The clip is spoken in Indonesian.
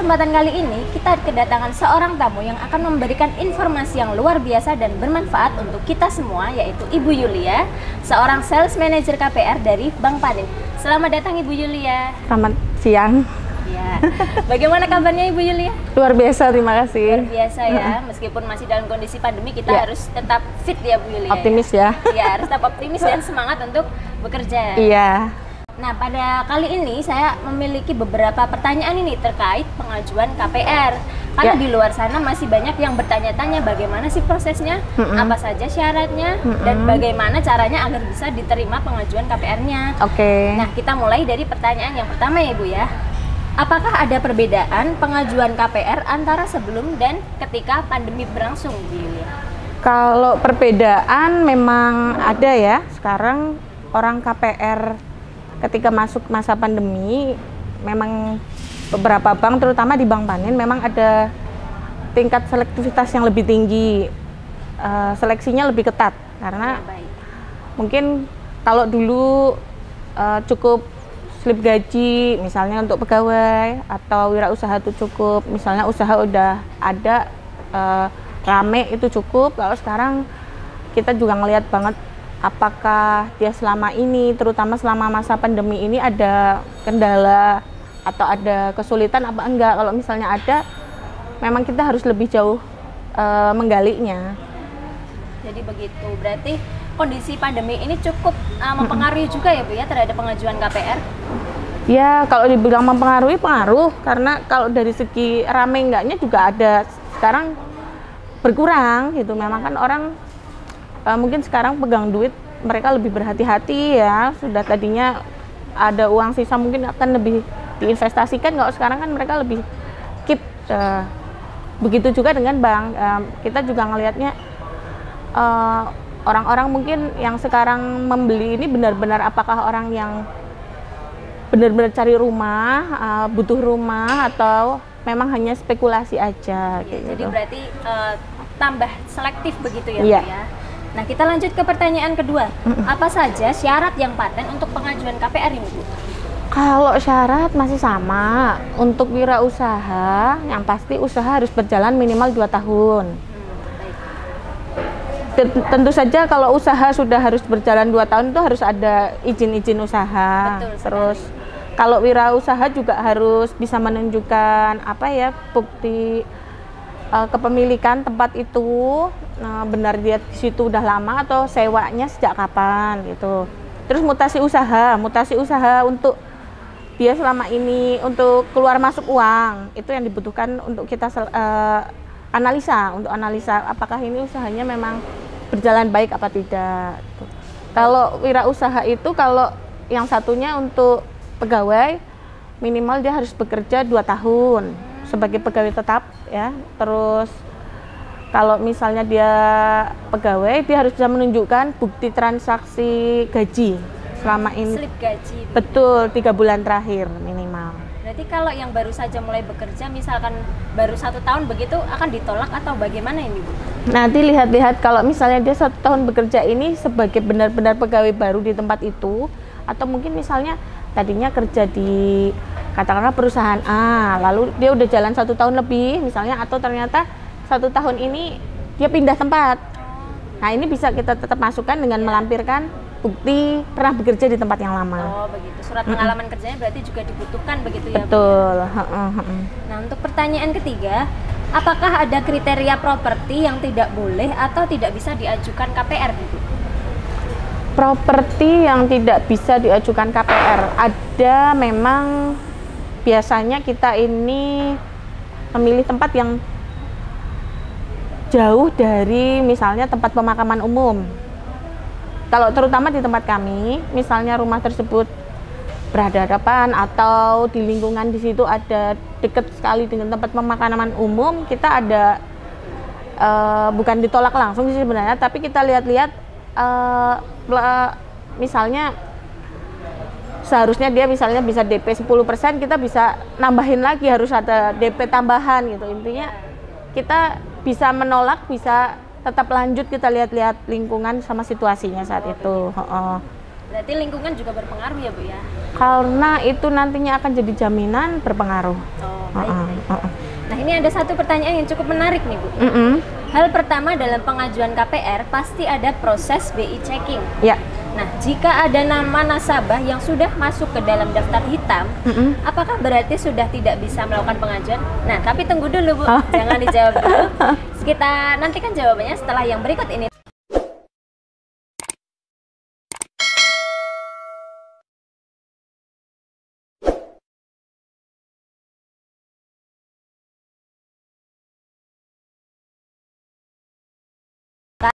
kesempatan kali ini kita kedatangan seorang tamu yang akan memberikan informasi yang luar biasa dan bermanfaat untuk kita semua, yaitu Ibu Yulia, seorang sales manager KPR dari Bank Panin. Selamat datang Ibu Yulia. Selamat siang. Ya. Bagaimana kabarnya Ibu Yulia? Luar biasa, terima kasih. Luar biasa ya, meskipun masih dalam kondisi pandemi kita harus tetap fit ya Bu Yulia. Optimis ya. Ya, harus tetap optimis dan semangat untuk bekerja. Iya. Nah, pada kali ini saya memiliki beberapa pertanyaan ini terkait pengajuan KPR. Karena di luar sana masih banyak yang bertanya-tanya bagaimana sih prosesnya, apa saja syaratnya, dan bagaimana caranya agar bisa diterima pengajuan KPR-nya. Oke. Nah, kita mulai dari pertanyaan yang pertama ya Bu ya. Apakah ada perbedaan pengajuan KPR antara sebelum dan ketika pandemi berlangsung Bu Yulia? Kalau perbedaan memang ada ya. Sekarang orang KPR ketika masuk masa pandemi, memang beberapa bank, terutama di Bank Panin, memang ada tingkat selektivitas yang lebih tinggi, seleksinya lebih ketat, karena mungkin kalau dulu cukup slip gaji, misalnya untuk pegawai atau wirausaha itu cukup, misalnya usaha udah ada rame itu cukup. Kalau sekarang kita juga ngelihat banget apakah dia selama ini, terutama selama masa pandemi ini, ada kendala atau ada kesulitan apa enggak. Kalau misalnya ada, memang kita harus lebih jauh menggalinya. Jadi begitu, berarti kondisi pandemi ini cukup mempengaruhi juga ya Bu ya terhadap pengajuan KPR? Ya, kalau dibilang mempengaruhi, pengaruh. Karena kalau dari segi rame enggaknya juga ada, sekarang berkurang gitu. Memang kan orang mungkin sekarang pegang duit mereka lebih berhati-hati ya. Sudah tadinya ada uang sisa mungkin akan lebih diinvestasikan. Kalau sekarang kan mereka lebih keep. Begitu juga dengan bank. Kita juga ngelihatnya orang-orang mungkin yang sekarang membeli ini benar-benar apakah orang yang benar-benar cari rumah, butuh rumah, atau memang hanya spekulasi aja. Ya, gitu. Jadi berarti tambah selektif begitu ya Iya. Bu ya? Nah, kita lanjut ke pertanyaan kedua. Apa saja syarat yang paten untuk pengajuan KPR ini, Bu? Kalau syarat masih sama. Untuk wirausaha, yang pasti usaha harus berjalan minimal 2 tahun. Tentu saja kalau usaha sudah harus berjalan 2 tahun itu harus ada izin-izin usaha. Betul Terus kalau wirausaha juga harus bisa menunjukkan bukti kepemilikan tempat itu, benar dia di situ udah lama atau sewanya sejak kapan gitu. Terus mutasi usaha untuk dia selama ini untuk keluar masuk uang, itu yang dibutuhkan untuk kita analisa apakah ini usahanya memang berjalan baik apa tidak. Kalau wirausaha itu, kalau yang satunya untuk pegawai, minimal dia harus bekerja 2 tahun sebagai pegawai tetap ya. Terus kalau misalnya dia pegawai, dia harus bisa menunjukkan bukti transaksi gaji selama ini. Slip gaji. Betul, 3 bulan terakhir minimal. Berarti kalau yang baru saja mulai bekerja, misalkan baru 1 tahun begitu, akan ditolak atau bagaimana ini Bu? Nanti lihat-lihat kalau misalnya dia 1 tahun bekerja ini sebagai benar-benar pegawai baru di tempat itu, atau mungkin misalnya tadinya kerja di katakanlah perusahaan A, lalu dia udah jalan 1 tahun lebih misalnya, atau ternyata 1 tahun ini dia pindah tempat. Nah, ini bisa kita tetap masukkan dengan melampirkan bukti pernah bekerja di tempat yang lama. Oh begitu, surat pengalaman kerjanya berarti juga dibutuhkan begitu ya Bu? Betul. Nah, untuk pertanyaan ketiga, apakah ada kriteria properti yang tidak boleh atau tidak bisa diajukan KPR Bu? Properti yang tidak bisa diajukan KPR ada. Memang biasanya kita ini memilih tempat yang jauh dari misalnya tempat pemakaman umum. Kalau terutama di tempat kami, misalnya rumah tersebut berhadapan atau di lingkungan di situ ada dekat sekali dengan tempat pemakaman umum, kita ada bukan ditolak langsung sih sebenarnya, tapi kita lihat-lihat misalnya seharusnya dia misalnya bisa DP 10%, kita bisa nambahin lagi, harus ada DP tambahan gitu. Intinya kita bisa menolak, bisa tetap lanjut, kita lihat-lihat lingkungan sama situasinya saat itu. Berarti lingkungan juga berpengaruh ya Bu ya? Karena itu nantinya akan jadi jaminan, berpengaruh. Oh baik. Nah, ini ada satu pertanyaan yang cukup menarik nih, Bu. Hal pertama dalam pengajuan KPR pasti ada proses BI checking. Ya. Nah, jika ada nama nasabah yang sudah masuk ke dalam daftar hitam, apakah berarti sudah tidak bisa melakukan pengajuan? Nah, tapi tunggu dulu, Bu. Jangan dijawab dulu. Kita nantikan jawabannya setelah yang berikut ini.